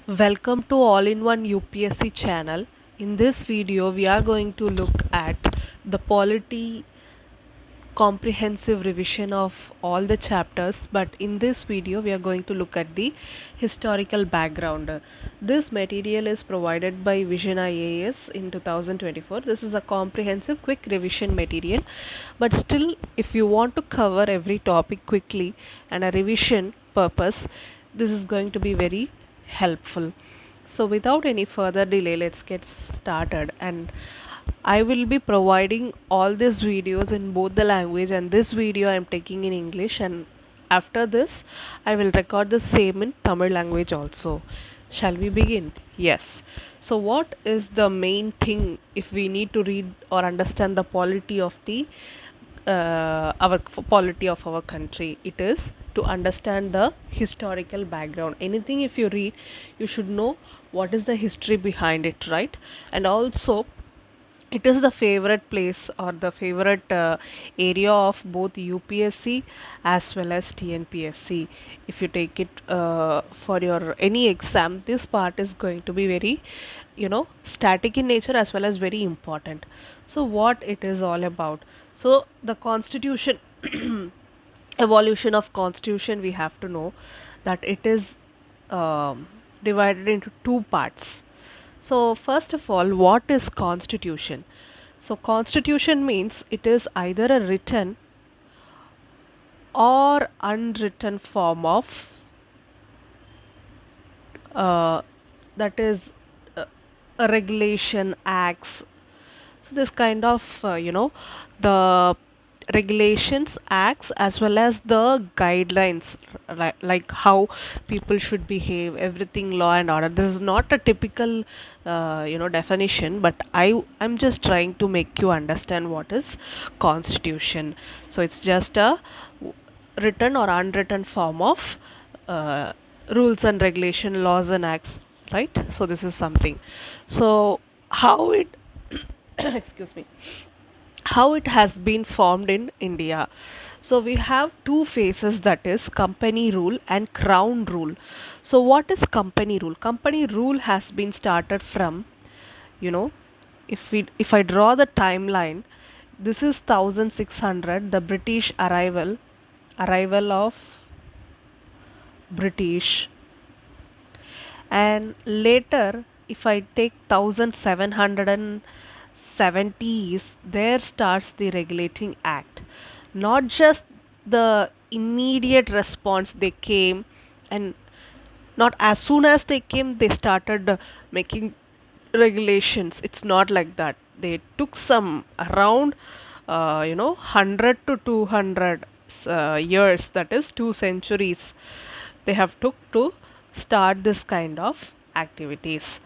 Welcome to All-in-One UPSC channel. In this video, we are going to look at the polity comprehensive revision of all the chapters, but in this video, we are going to look at the historical background. This material is provided by Vision IAS in 2024. This is a comprehensive quick revision material, but still, if you want to cover every topic quickly and a revision purpose, this is going to be very helpful. So without any further delay, let's get started. And I will be providing all these videos in both the language, and this video I am taking in English, and after this I will record the same in Tamil language also. Shall we begin? Yes. So what is the main thing if we need to read or understand the polity of the our polity of our country? It is to understand the historical background. Anything if you read, you should know what is the history behind it, right? And also it is the favorite place or the favorite area of both UPSC as well as TNPSC. If you take it for your any exam, this part is going to be very, static in nature as well as very important. So what it is all about? So the constitution, evolution of constitution, we have to know that it is divided into two parts. So, first of all, what is constitution? So, constitution means it is either a written or unwritten form of uh, that is a regulation, acts. So, this kind of the regulations, acts, as well as the guidelines, like how people should behave, everything law and order. This is not a typical definition, but I'm just trying to make you understand what is constitution. So it's just a written or unwritten form of uh, rules and regulation, laws and acts, right? So this is something. So how it excuse me, how it has been formed in India. So we have two phases, that is company rule and crown rule. So what is company rule? Company rule has been started from, you know, if I draw the timeline, this is 1600, the British arrival of British, and later if I take 1770s, there starts the regulating act. Not just the immediate response they came, and not as soon as they came they started making regulations. It's not like that. They took some around 100 to 200 years, that is 2 centuries, they have took to start this kind of activities.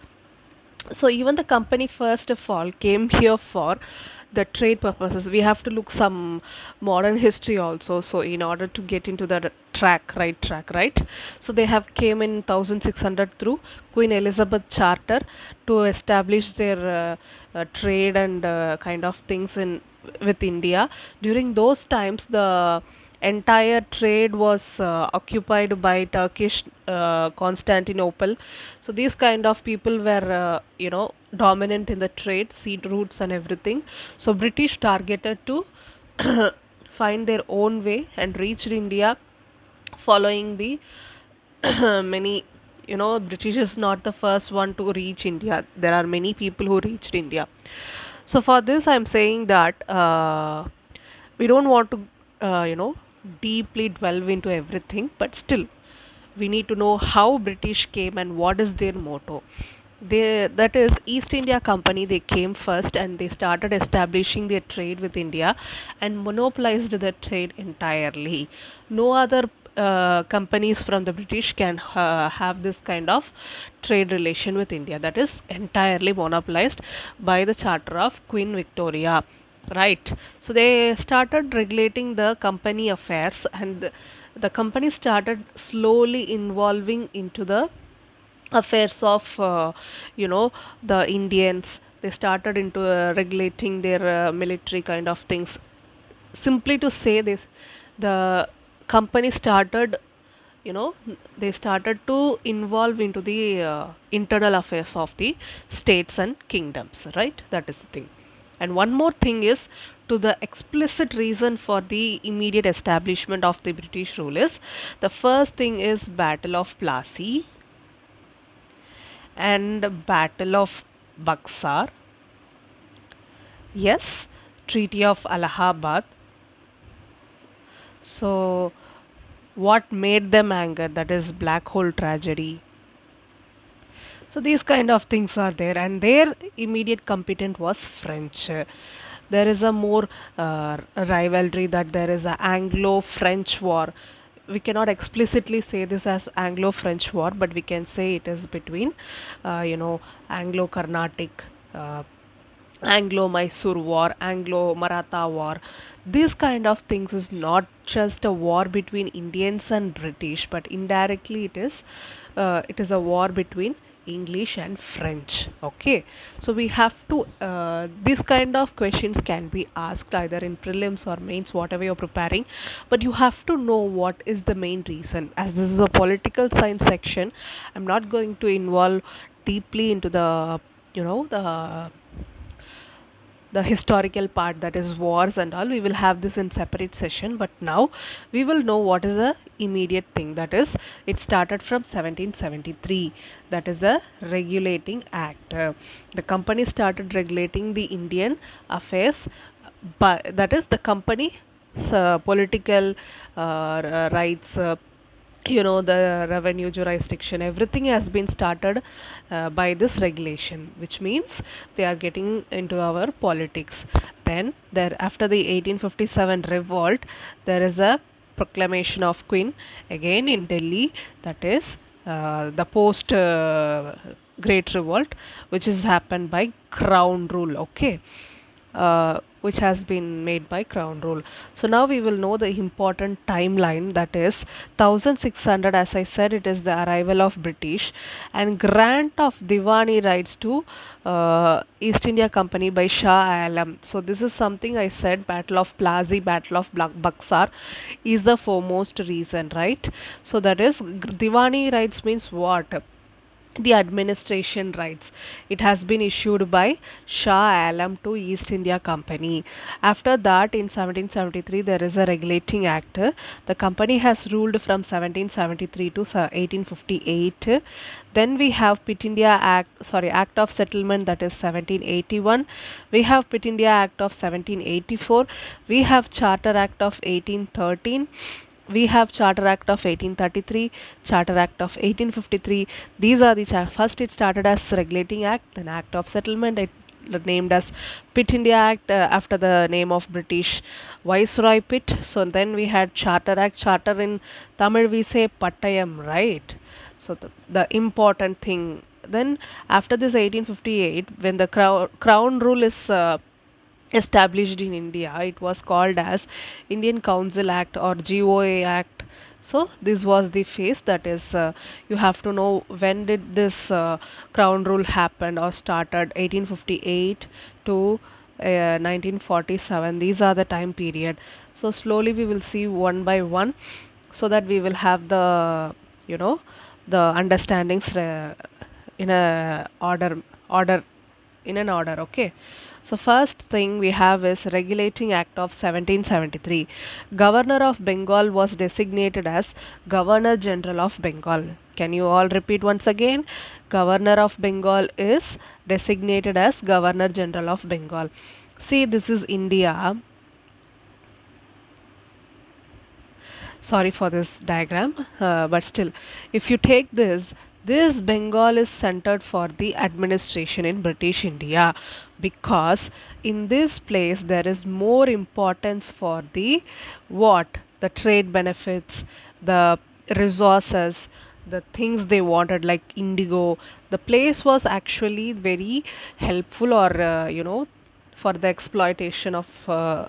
So even the company first of all came here for the trade purposes. We have to look some modern history also, so in order to get into the track, right? So they have came in 1600 through Queen Elizabeth charter to establish their trade and kind of things in with India. During those times, the entire trade was occupied by Turkish Constantinople. So these kind of people were, dominant in the trade, seed routes and everything. So British targeted to find their own way and reached India following the many, British is not the first one to reach India. There are many people who reached India. So for this, I'm saying that we don't want to, deeply delve into everything, but still, we need to know how British came and what is their motto. That is East India Company. They came first and they started establishing their trade with India and monopolized the trade entirely. No other companies from the British can have this kind of trade relation with India. That is entirely monopolized by the charter of Queen Victoria. Right. So they started regulating the company affairs, and the company started slowly involving into the affairs of the Indians. They started into regulating their military kind of things. Simply to say this, the company started they started to involve into the internal affairs of the states and kingdoms, right? That is the thing. And one more thing is, to the explicit reason for the immediate establishment of the British rule is, the first thing is Battle of Plassey and Battle of Buxar. Yes, Treaty of Allahabad. So what made them anger, that is black hole tragedy. So these kind of things are there, and their immediate competent was French. There is a more rivalry, that there is a Anglo-French war. We cannot explicitly say this as Anglo-French war, but we can say it is between, Anglo-Carnatic, uh, Anglo-Mysore war, Anglo-Maratha war. This kind of things is not just a war between Indians and British, but indirectly it is a war between English and French. Okay, so we have to this kind of questions can be asked either in prelims or mains, whatever you're preparing, but you have to know what is the main reason. As this is a political science section, I'm not going to involve deeply into the historical part, that is wars and all. We will have this in separate session, but now we will know what is the immediate thing, that is it started from 1773. That is a regulating act. The company started regulating the Indian affairs, but that is the company political rights, the revenue jurisdiction, everything has been started by this regulation, which means they are getting into our politics. Then there, after the 1857 revolt, there is a proclamation of Queen again in Delhi, that is the post great revolt, which has happened by crown rule. Okay, which has been made by crown rule. So now we will know the important timeline, that is 1600. As I said, it is the arrival of British and grant of Diwani rights to East India Company by Shah Alam. So this is something I said, Battle of Plassey, Battle of Buxar is the foremost reason, right? So that is Diwani rights means what? The administration rights. It has been issued by Shah Alam to East India Company. After that, in 1773, there is a regulating act. The company has ruled from 1773 to 1858. Then we have Pitt India Act, sorry, Act of Settlement, that is 1781. We have Pitt India Act of 1784. We have Charter Act of 1813. We have Charter Act of 1833, Charter Act of 1853. These are the first it started as Regulating Act, then Act of Settlement. It named as Pitt India Act after the name of British Viceroy Pitt. So then we had Charter Act. Charter in Tamil we say Pattayam, right? So the important thing. Then after this 1858, when the crown rule is established in India, it was called as Indian Council Act or GOA Act. So this was the phase, that is you have to know when did this crown rule happen or started. 1858 to 1947, these are the time period. So slowly we will see one by one, so that we will have you know the understandings in a order in an order. Okay, so first thing we have is Regulating Act of 1773. Governor of Bengal was designated as Governor General of Bengal. Can you all repeat once again? Governor of Bengal is designated as Governor General of Bengal. See, this is India. Sorry for this diagram, but still, if you take this Bengal is centered for the administration in British India, because in this place there is more importance for the what, the trade benefits, the resources, the things they wanted, like indigo. The place was actually very helpful, or for the exploitation of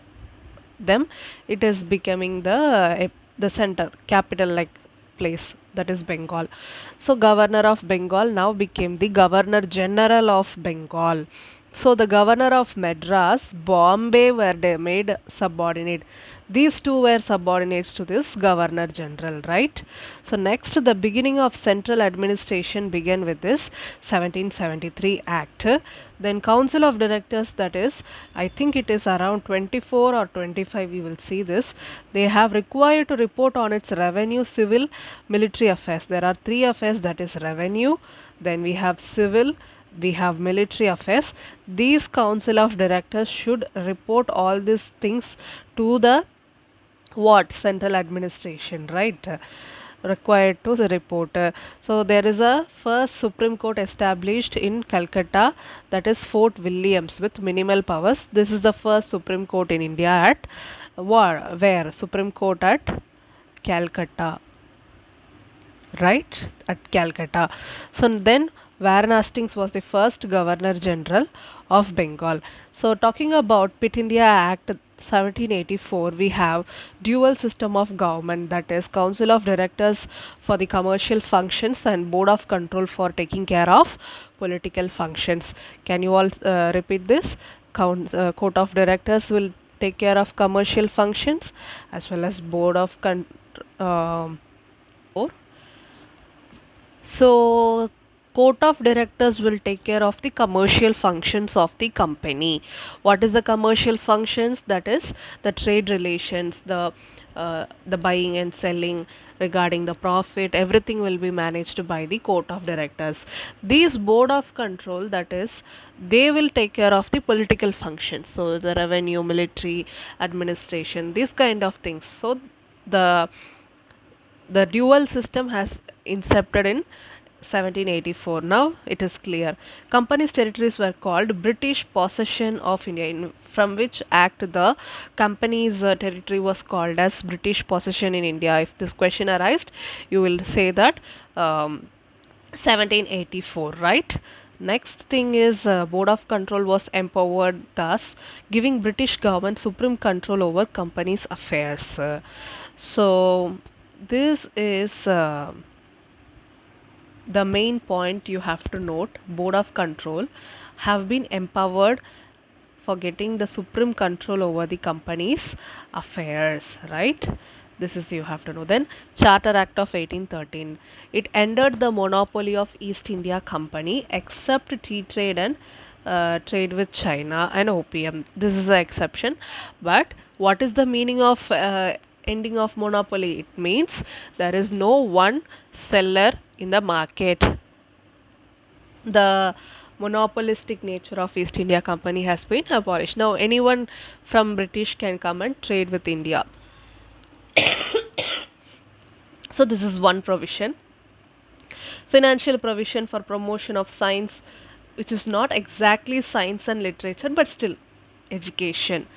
them. It is becoming the center capital like place, that is Bengal. So Governor of Bengal now became the Governor General of Bengal. So the governor of Madras, Bombay were they made subordinate. These two were subordinates to this governor general, right? So next, the beginning of central administration began with this 1773 Act. Then Council of Directors, that is, I think it is around 24 or 25. You will see this. They have required to report on its revenue, civil, military affairs. There are three affairs, that is revenue. Then we have civil, we have military affairs. These council of directors should report all these things to the what central administration, right? Required to the report. So there is a first Supreme Court established in Calcutta, that is Fort Williams, with minimal powers. This is the first Supreme Court in India at where Supreme Court at Calcutta, right, at Calcutta. So then Warren Hastings was the first Governor General of Bengal. So talking about Pitt India Act 1784, we have dual system of government, that is Council of Directors for the commercial functions and Board of Control for taking care of political functions. Can you all repeat this? Court of Directors will take care of commercial functions as well as Board of um, so, court of directors will take care of the commercial functions of the company. What is the commercial functions? That is the trade relations, the buying and selling, regarding the profit. Everything will be managed by the court of directors. These board of control, that is, they will take care of the political functions. So the revenue, military, administration, these kind of things. So the the dual system has incepted in 1784. Now it is clear. Company's territories were called British Possession of India, from which act the company's territory was called as British Possession in India. If this question arises, you will say that 1784, right? Next thing is Board of Control was empowered, thus giving British government supreme control over companies' affairs. So this is the main point you have to note. Board of Control have been empowered for getting the supreme control over the company's affairs, right? This is you have to know. Then Charter Act of 1813, it ended the monopoly of East India Company except tea trade and trade with China and opium. This is the exception. But what is the meaning of ending of monopoly? It means there is no one seller in the market. The monopolistic nature of East India Company has been abolished. Now anyone from British can come and trade with India. So this is one provision. Financial provision for promotion of science, which is not exactly science and literature but still education.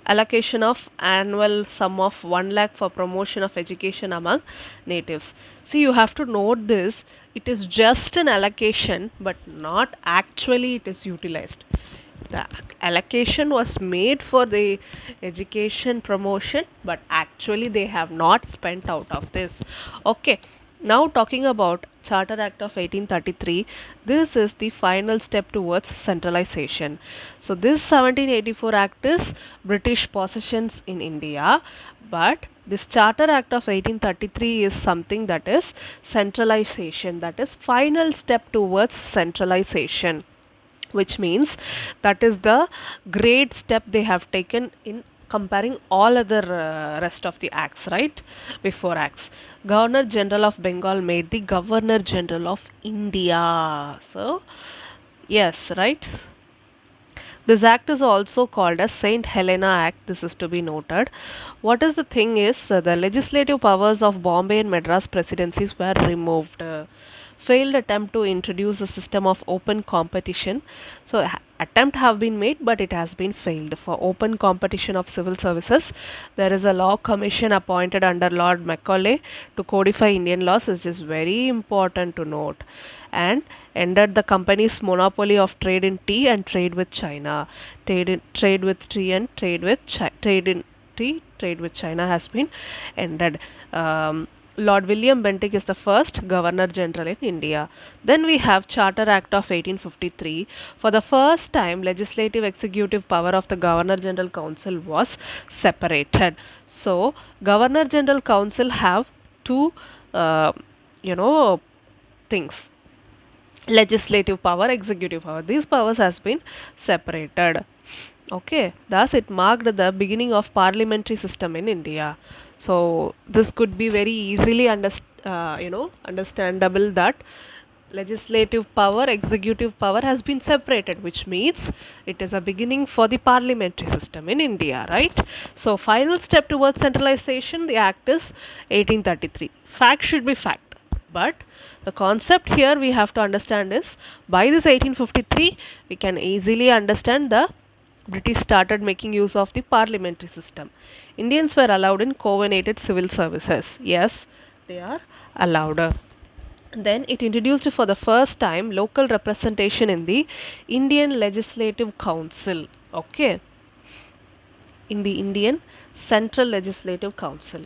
Allocation of annual sum of 1 lakh for promotion of education among natives. See, you have to note this. It is just an allocation but not actually it is utilized. The allocation was made for the education promotion but actually they have not spent out of this. Okay, now talking about Charter Act of 1833, this is the final step towards centralization. So this 1784 Act is British possessions in India, but this Charter Act of 1833 is something that is centralization, that is final step towards centralization, which means that is the great step they have taken in comparing all other rest of the acts, right? Before acts, Governor General of Bengal made the Governor General of India. So yes, right. This act is also called as Saint Helena Act. This is to be noted. What is the thing is the legislative powers of Bombay and Madras presidencies were removed. Failed attempt to introduce a system of open competition. So attempt have been made but it has been failed. For open competition of civil services, there is a law commission appointed under Lord Macaulay to codify Indian laws, which is very important to note, and ended the company's monopoly of trade in tea and trade with China. Trade with tea and trade with trade in tea, trade with China has been ended. Lord William Bentinck is the first Governor General in India. Then we have Charter Act of 1853. For the first time, legislative executive power of the Governor General Council was separated. So, Governor General Council have two, uh, you know, things: legislative power, executive power. These powers has been separated. Okay, thus it marked the beginning of parliamentary system in India. So this could be very easily understandable that legislative power, executive power has been separated, which means it is a beginning for the parliamentary system in India, right? So final step towards centralization, the act is 1833. Fact should be fact, but the concept here we have to understand is, by this 1853 we can easily understand the British started making use of the parliamentary system. Indians were allowed in covenanted civil services. Yes, they are allowed. Then it introduced for the first time local representation in the Indian Legislative Council. Okay, in the Indian Central Legislative Council.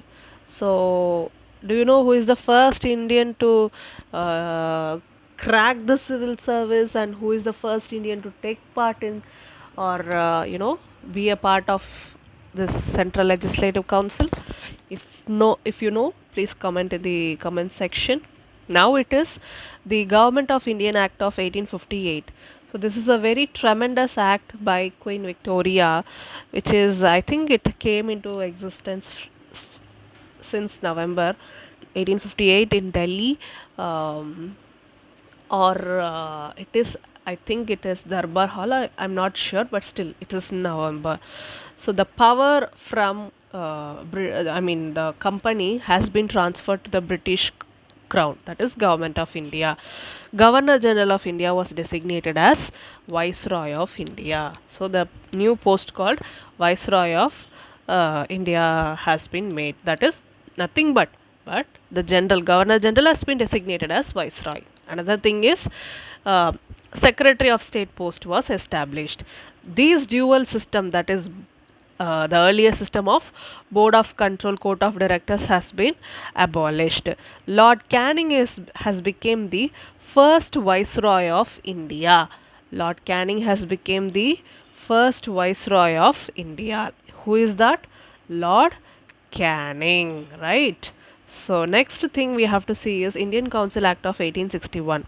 So, do you know who is the first Indian to crack the civil service, and who is the first Indian to take part in, or be a part of this Central Legislative Council? If you know, please comment in the comment section. Now it is the Government of Indian Act of 1858. So this is a very tremendous act by Queen Victoria, which is, I think it came into existence since November 1858 in Delhi, um, or it is, I think it is Darbar Hall. I'm not sure, but still it is November. So the power from the company has been transferred to the British Crown, that is Government of India. Governor General of India was designated as Viceroy of India. So the new post called Viceroy of India has been made. That is nothing but the General Governor General has been designated as Viceroy. Another thing is, uh, Secretary of State post was established. These dual system, that is the earlier system of Board of Control Court of Directors, has been abolished. Lord Canning has become the first Viceroy of India. Lord Canning has become the first Viceroy of India. Who is that? Lord Canning, right? So next thing we have to see is Indian Council Act of 1861.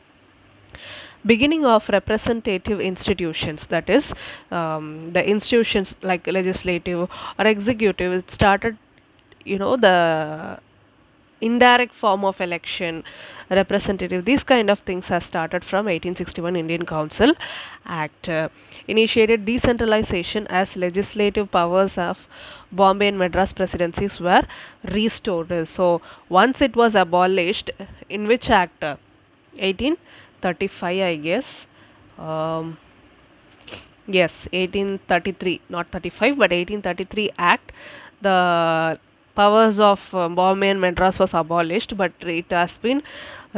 Beginning of representative institutions, that is, the institutions like legislative or executive, it started, the indirect form of election, representative, these kind of things have started from 1861 Indian Council Act. Initiated decentralization as legislative powers of Bombay and Madras presidencies were restored. So once it was abolished, in which act? 1835, I guess. um, yes, 1833, not 35, but 1833 act. The powers of Bombay and Madras was abolished, but it has been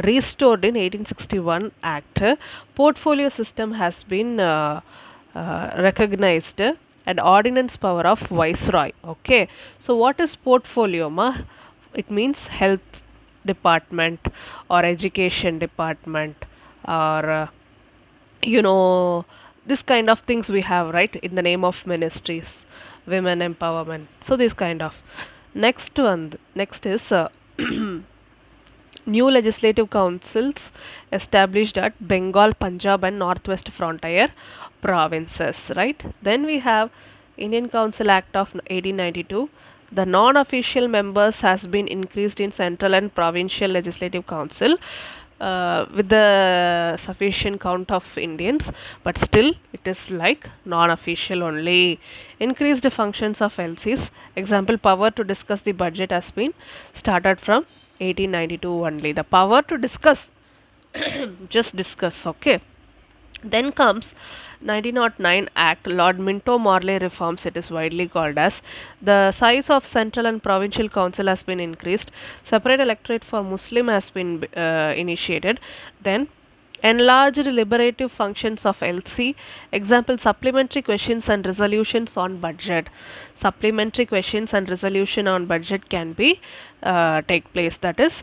restored in 1861 act. Portfolio system has been recognized, and ordinance power of viceroy. Okay, so what is portfolio, ma? It means health department or education department, or you know this kind of things we have, right, in the name of ministries, women empowerment. So this kind of, next is new legislative councils established at Bengal, Punjab and Northwest Frontier provinces, right? Then we have Indian Council Act of 1892. The non-official members has been increased in central and provincial legislative council with the sufficient count of Indians, but still it is like non-official only. Increased functions of LCs, example, power to discuss the budget has been started from 1892 only. The power to discuss, just discuss, okay. Then comes 1909 Act, Lord Minto Morley reforms, it is widely called as. The size of central and provincial council has been increased. Separate electorate for Muslim has been initiated. Then Enlarged deliberative functions of LC. Example, supplementary questions and resolutions on budget. Supplementary questions and resolution on budget can be take place. That is,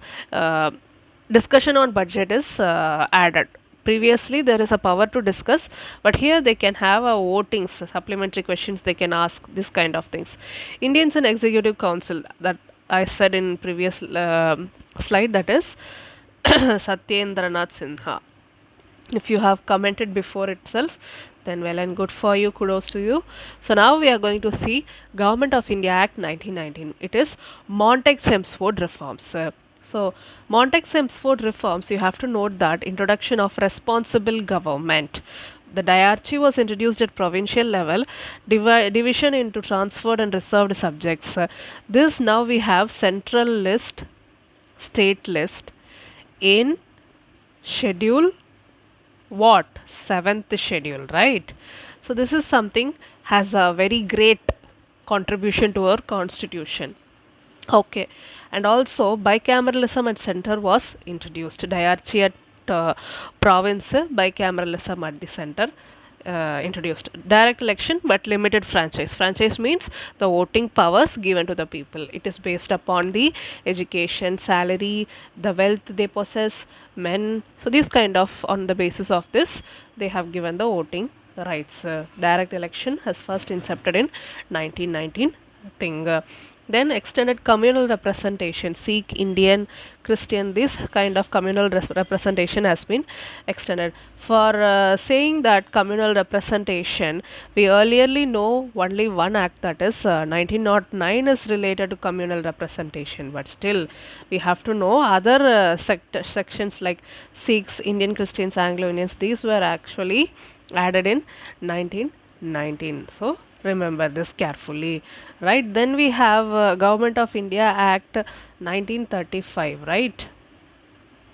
discussion on budget is added. Previously, there is a power to discuss, but here they can have a voting supplementary questions. They can ask this kind of things. Indians in Executive Council, that I said in previous slide, that is Satyendranath Sinha. If you have commented before itself, then well and good for you, kudos to you. So now we are going to see Government of India Act 1919. It is Montague-Chelmsford reforms. So Montague-Chelmsford reforms, you have to note that introduction of responsible government. The diarchy was introduced at provincial level, division into transferred and reserved subjects. This now we have central list, state list in schedule what, seventh schedule, right? So this is something has a very great contribution to our constitution. Okay, and also bicameralism at center was introduced. Diarchy at province, bicameralism at the center introduced. Direct election but limited franchise. Franchise means the voting powers given to the people. It is based upon the education, salary, the wealth they possess, men. So these kind of, on the basis of this, they have given the voting rights. Direct election has first incepted in 1919 thing. Then extended communal representation, Sikh, Indian, Christian, this kind of communal representation has been extended. For saying that communal representation, we earlierly know only one act, that is 1909 is related to communal representation, but still we have to know other sections like Sikhs, Indian Christians, Anglo Indians, these were actually added in 1919. So remember this carefully, right? Then we have Government of India Act 1935, right?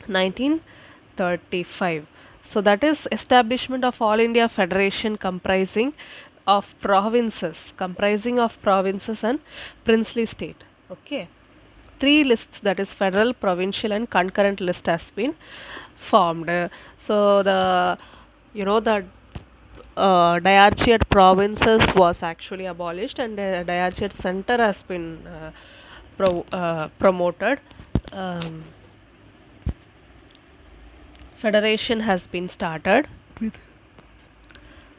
1935. So that is establishment of All India Federation comprising of provinces and princely state. Okay, three lists, that is federal, provincial and concurrent list has been formed. So the, you know, the diarchy at provinces was actually abolished, and diarchy at center has been promoted. Um, Federation has been started.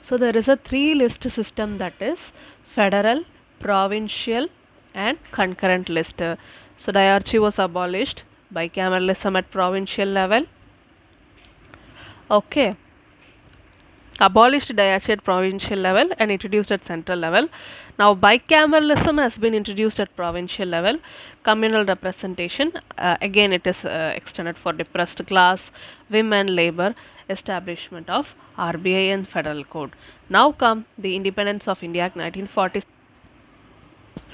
So there is a three list system, that is federal, provincial and concurrent list. So diarchy was abolished, bicameralism at provincial level. Okay, abolished diarchy at provincial level and introduced at central level. Now bicameralism has been introduced at provincial level. Communal representation, again it is extended for depressed class, women, labor, establishment of RBI and federal code. Now come the Independence of India Act 1940.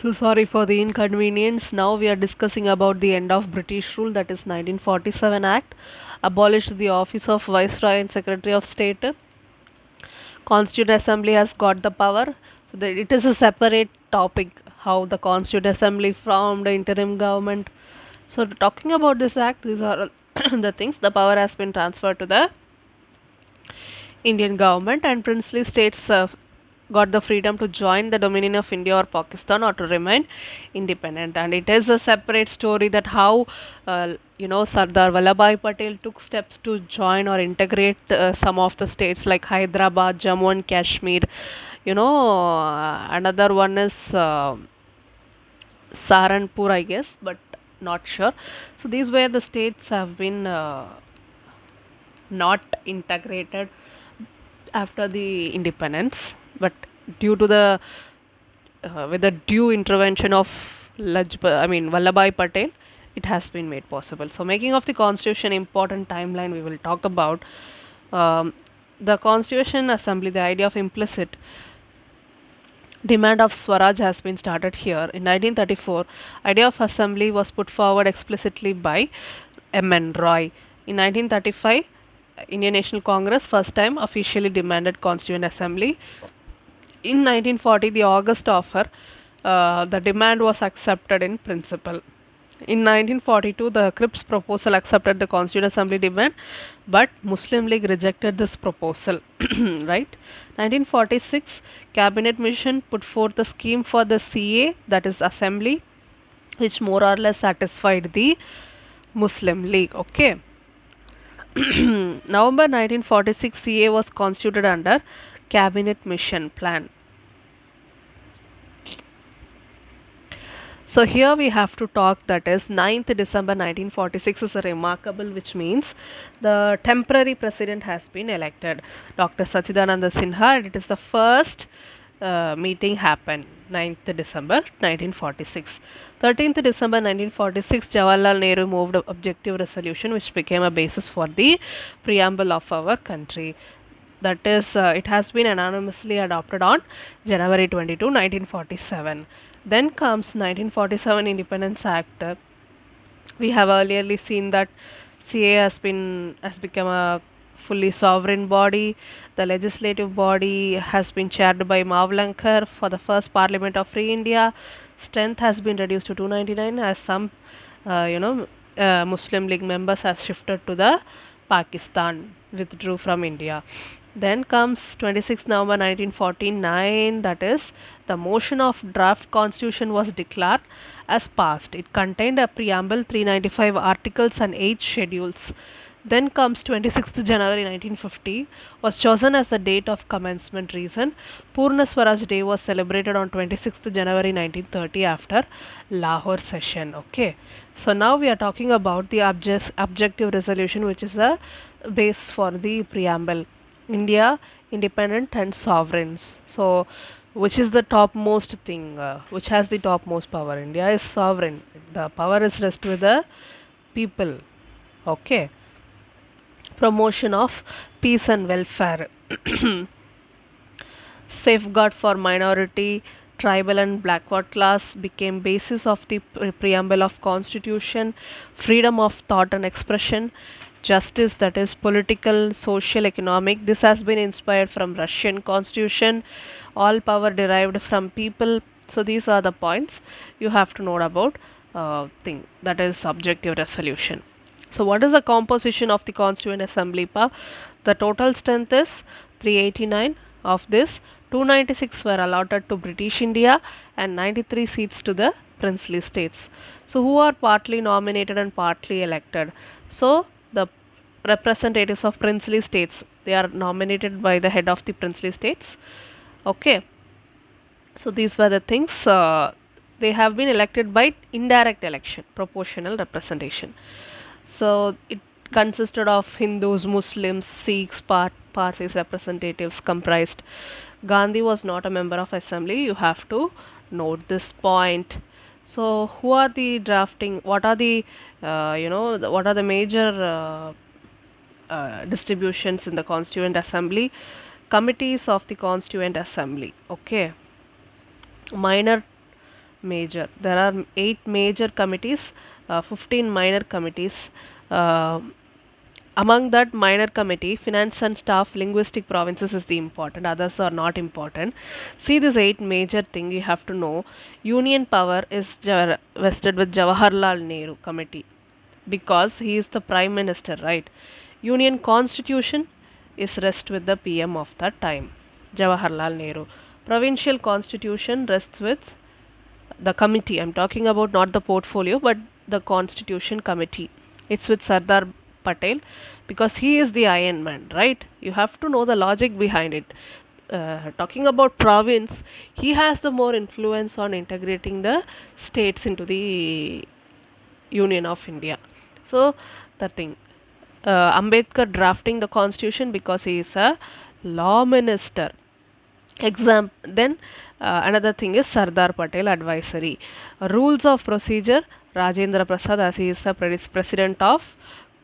So sorry for the inconvenience. Now we are discussing about the end of British rule, that is 1947 Act, abolished the office of Viceroy and Secretary of State. Constituent Assembly has got the power. So that it is a separate topic, how the Constituent Assembly formed the interim government. So talking about this act, these are the things. The power has been transferred to the Indian government, and princely states got the freedom to join the dominion of India or Pakistan or to remain independent. And it is a separate story that how Sardar Vallabhbhai Patel took steps to join or integrate some of the states like Hyderabad, Jammu and Kashmir. Another one is Saharanpur, I guess, but not sure. So these were the states have been not integrated after the independence, but due to the with the due intervention of Vallabhbhai Patel, it has been made possible. So making of the constitution important timeline we will talk about. um, the Constitution Assembly, the idea of implicit demand of Swaraj has been started here. In 1934, idea of assembly was put forward explicitly by M.N. Roy. In 1935, Indian National Congress first time officially demanded Constituent Assembly. In 1940, the August offer, the demand was accepted in principle. In 1942, the Cripps proposal accepted the Constituent Assembly demand, but Muslim League rejected this proposal. Right? 1946, Cabinet Mission put forth a scheme for the CA, that is Assembly, which more or less satisfied the Muslim League. Okay. November 1946, CA was constituted under Cabinet Mission Plan. So here we have to talk, that is 9th December 1946 is a remarkable, which means the temporary president has been elected, Dr. Sachidananda Sinha, and it is the first meeting happened 9th December 1946. 13th December 1946, Jawaharlal Nehru moved a objective resolution which became a basis for the preamble of our country. That is, it has been unanimously adopted on January 22, 1947. Then comes 1947 Independence Act. We have earlierly seen that CA has become a fully sovereign body. The legislative body has been chaired by Mavlankar for the first Parliament of Free India. Strength has been reduced to 299 as some, Muslim League members has shifted to the Pakistan, withdrew from India. Then comes 26 November 1949, that is, the motion of draft constitution was declared as passed. It contained a preamble, 395 articles and 8 schedules. Then comes 26th January 1950, was chosen as the date of commencement. Reason, Purna Swaraj Day was celebrated on 26th January 1930 after Lahore session. Okay, so now we are talking about the objective resolution, which is a base for the preamble. India independent and sovereigns. So, which is the topmost thing? Which has the topmost power? India is sovereign. The power is rest with the people. Okay. Promotion of peace and welfare. Safeguard for minority, tribal and backward class became basis of the preamble of constitution. Freedom of thought and expression, justice, that is political, social, economic, this has been inspired from Russian constitution. All power derived from people. So these are the points you have to know about thing, that is subjective resolution. So what is the composition of the Constituent Assembly power? The total strength is 389. Of this, 296 were allotted to British India and 93 seats to the princely states. So who are partly nominated and partly elected? So the representatives of princely states, they are nominated by the head of the princely states. Okay, so these were the things. They have been elected by indirect election, proportional representation. So it consisted of Hindus, Muslims, Sikhs, Parsis representatives comprised. Gandhi was not a member of assembly. You have to note this point. So who are the drafting? What are the what are the major distributions in the Constituent Assembly? Committees of the Constituent Assembly. Okay, minor, major. There are 8 major committees, 15 minor committees. Uh, Among that minor committee, finance and staff, linguistic provinces is the important, others are not important. See this 8 major thing you have to know. Union power is vested with Jawaharlal Nehru committee because he is the prime minister, right? Union constitution is rest with the PM of that time, Jawaharlal Nehru. Provincial constitution rests with the committee. I'm talking about not the portfolio but the constitution committee. It's with Sardar Patel because he is the Iron Man, right? You have to know the logic behind it. Talking about province, he has the more influence on integrating the states into the Union of India. So the thing, Ambedkar drafting the constitution because he is a law minister. Then another thing is Sardar Patel advisory. Rules of procedure, Rajendra Prasad as he is the president of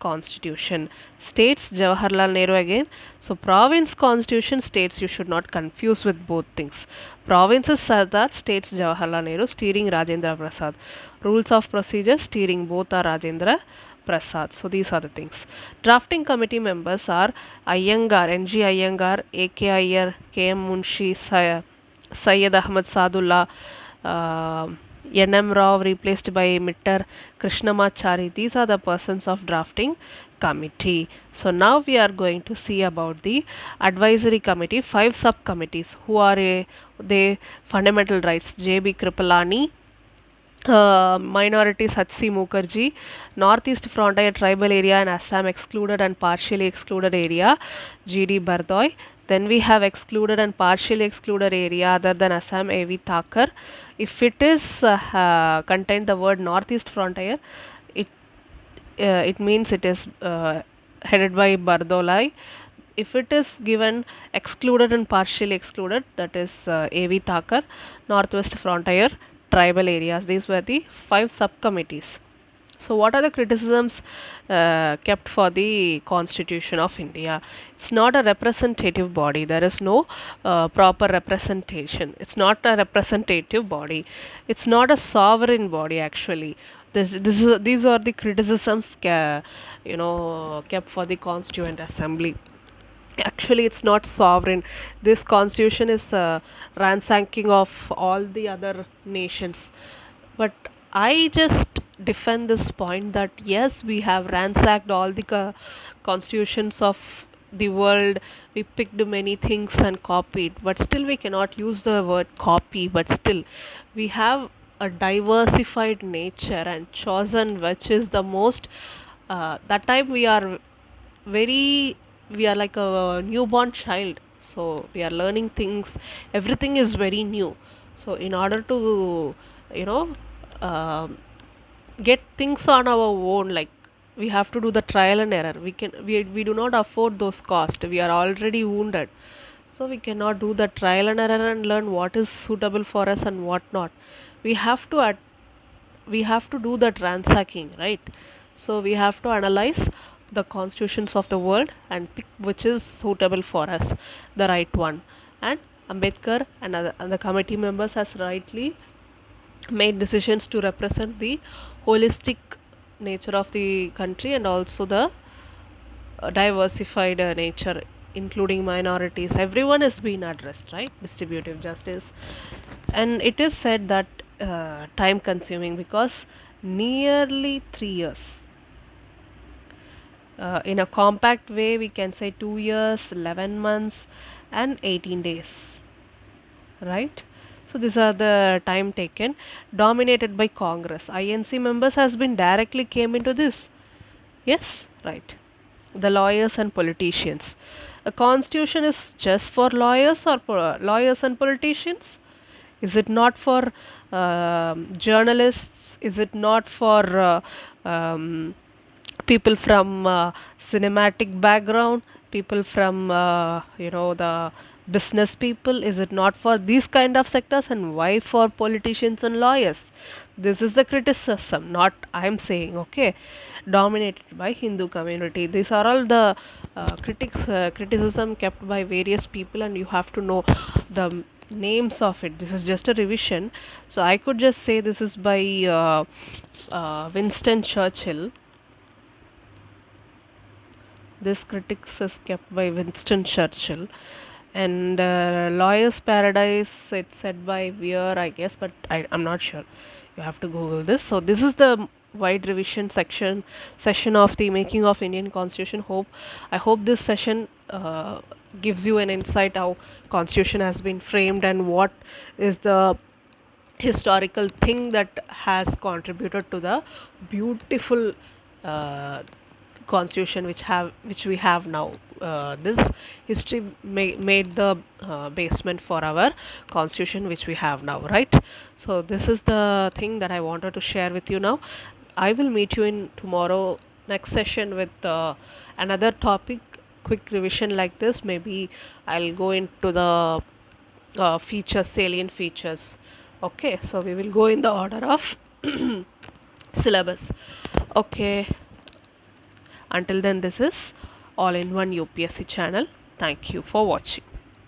constitution. States, Jawaharlal Nehru again. So province constitution, states, you should not confuse with both things. Provinces Sardar, states Jawaharlal Nehru, steering Rajendra Prasad. Rules of procedure, steering both are Rajendra Prasad. So these are the things. Drafting committee members are Iyengar, N.G. Iyengar, A.K. Iyer, K.M. Munshi, Syed Ahmad Sadullah, N.M. Rao replaced by Mittar Krishnamachari. These are the persons of drafting committee. So now we are going to see about the advisory committee, five subcommittees. Who are they? Fundamental rights, J.B. Kripalani, minorities H.C. Mukherjee, Northeast Frontier Tribal Area and Assam excluded and partially excluded area, G.D. Bardoy. Then we have excluded and partially excluded area other than Assam, A.V. Thakur. If it is contain the word Northeast Frontier, it it means it is headed by Bardolai. If it is given excluded and partially excluded, that is A.V. Thakur, Northwest Frontier, tribal areas. These were the five subcommittees. So, what are the criticisms kept for the Constitution of India? It's not a representative body. There is no proper representation. It's not a representative body. It's not a sovereign body actually. These are the criticisms, kept for the Constituent Assembly. Actually, it's not sovereign. This constitution is ransacking of all the other nations. But I just defend this point that yes, we have ransacked all the constitutions of the world. We picked many things and copied, but still we cannot use the word copy. But still, we have a diversified nature and chosen which is the most. That time very we are like a newborn child, so we are learning things. Everything is very new. So in order to you know um get things on our own, like we have to do the trial and error. We do not afford those costs. We are already wounded, so we cannot do the trial and error and learn what is suitable for us and what not. We have to we have to do the ransacking, right? So we have to analyze the constitutions of the world and pick which is suitable for us, the right one. And Ambedkar and the committee members has rightly made decisions to represent the holistic nature of the country and also the diversified nature, including minorities. Everyone is being addressed, right? Distributive justice. And it is said that time consuming because nearly 3 years. In a compact way, we can say 2 years, 11 months, and 18 days, right? So these are the time taken, dominated by Congress. INC members has been directly came into this. Yes, right. The lawyers and politicians. A constitution is just for lawyers or for lawyers and politicians? Is it not for journalists? Is it not for people from cinematic background? People from the business people? Is it not for these kind of sectors? And why for politicians and lawyers? This is the criticism, not I'm saying, okay, dominated by Hindu community. These are all the criticism kept by various people, and you have to know the names of it. This is just a revision, so I could just say this is by Winston Churchill. This critics is kept by Winston Churchill. And Lawyer's Paradise, it's said by Weir, I guess, but I'm not sure. You have to Google this. So this is the wide revision session of the making of Indian Constitution. I hope this session gives you an insight how Constitution has been framed and what is the historical thing that has contributed to the beautiful uh, constitution which we have now. This history made the basement for our constitution which we have now, right? So this is the thing that I wanted to share with you now. I will meet you in tomorrow next session with another topic, quick revision like this. Maybe I'll go into the features, salient features. Okay, so we will go in the order of syllabus. Okay, until then, this is all in one UPSC channel. Thank you for watching.